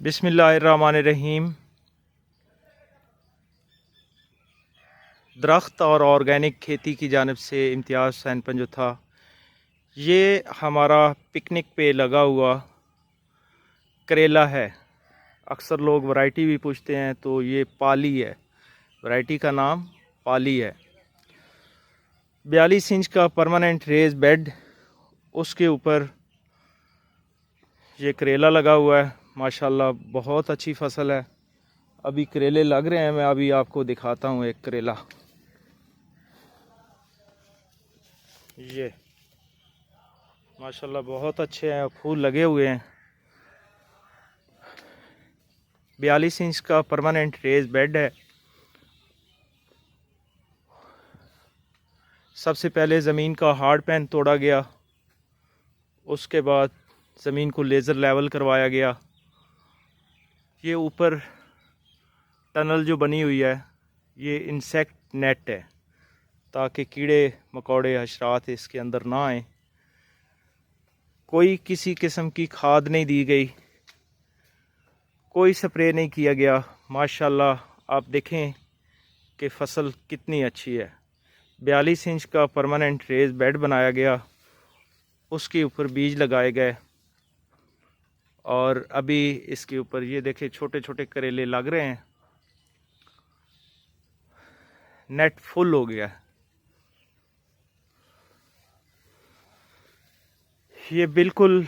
बिस्मिल्लाहिर्रहमानिर्रहीम। दरख्त और ऑर्गेनिक खेती की जानिब से इम्तियाज़ हुसैन पंजुथा। ये हमारा पिकनिक पे लगा हुआ करेला है। अक्सर लोग वैरायटी भी पूछते हैं, तो ये पाली है, वैरायटी का नाम पाली है। 42 इंच का परमानेंट रेज बेड, उसके ऊपर ये करेला लगा हुआ है। माशाल्लाह बहुत अच्छी फसल है। अभी करेले लग रहे हैं, मैं अभी आपको दिखाता हूँ एक करेला। ये माशाल्लाह बहुत अच्छे हैं, फूल लगे हुए हैं। 42 इंच का परमानेंट रेज बेड है। सबसे पहले ज़मीन का हार्ड पैन तोड़ा गया, उसके बाद ज़मीन को लेज़र लेवल करवाया गया। ये ऊपर टनल जो बनी हुई है, ये इंसेक्ट नेट है, ताकि कीड़े मकोड़े हशरात इसके अंदर ना आए। कोई किसी किस्म की खाद नहीं दी गई, कोई स्प्रे नहीं किया गया। माशाल्लाह आप देखें कि फसल कितनी अच्छी है। 42 इंच का परमानेंट रेज बेड बनाया गया, उसके ऊपर बीज लगाए गए और अभी इसके ऊपर ये देखें छोटे छोटे करेले लग रहे हैं। नेट फुल हो गया। ये बिल्कुल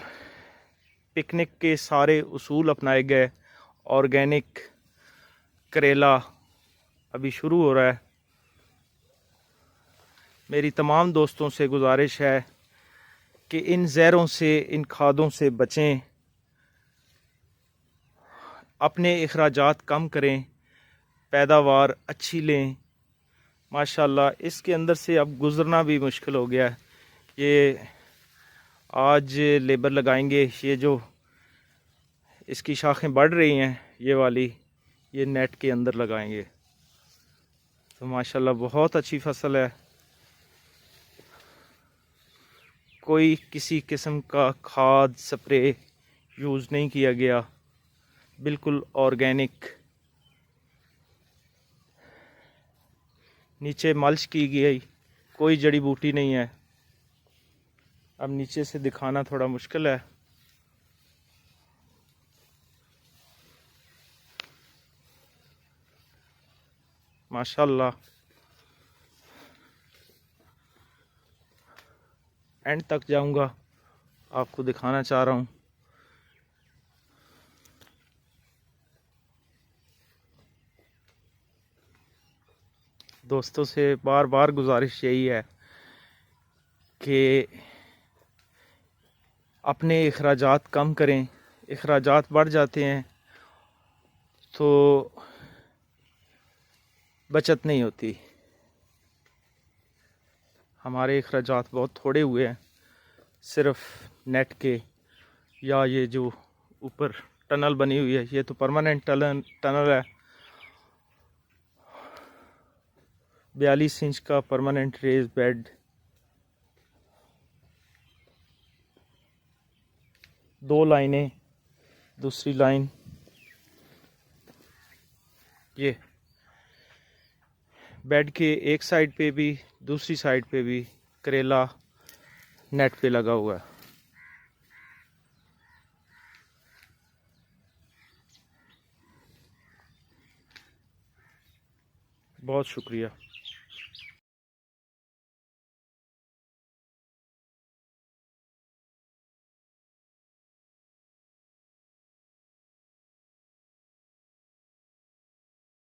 पिकनिक के सारे उसूल अपनाए गए। ऑर्गेनिक करेला अभी शुरू हो रहा है। मेरी तमाम दोस्तों से गुजारिश है कि इन ज़हरों से, इन खादों से बचें, अपने अखराजात कम करें, पैदावार अच्छी लें। माशाल्लाह इसके अंदर से अब गुज़रना भी मुश्किल हो गया है। ये आज लेबर लगाएंगे, ये जो इसकी शाखें बढ़ रही हैं ये वाली, ये नेट के अंदर लगाएंगे। तो माशाल्लाह बहुत अच्छी फसल है। कोई किसी किस्म का खाद स्प्रे यूज़ नहीं किया गया, बिल्कुल ऑर्गेनिक। नीचे मल्च की गई, कोई जड़ी बूटी नहीं है। अब नीचे से दिखाना थोड़ा मुश्किल है। माशाल्लाह एंड तक जाऊंगा, आपको दिखाना चाह रहा हूँ। दोस्तों से बार बार गुजारिश यही है कि अपने अखराजात कम करें। अखराजात बढ़ जाते हैं तो बचत नहीं होती। हमारे अखराजात बहुत थोड़े हुए हैं, सिर्फ नेट के, या ये जो ऊपर टनल बनी हुई है, ये तो परमानेंट टनल है। 42 इंच का परमानेंट रेज बेड, 2 लाइनें, दूसरी लाइन ये बेड के एक साइड पे भी, दूसरी साइड पे भी करेला नेट पे लगा हुआ है। बहुत शुक्रिया।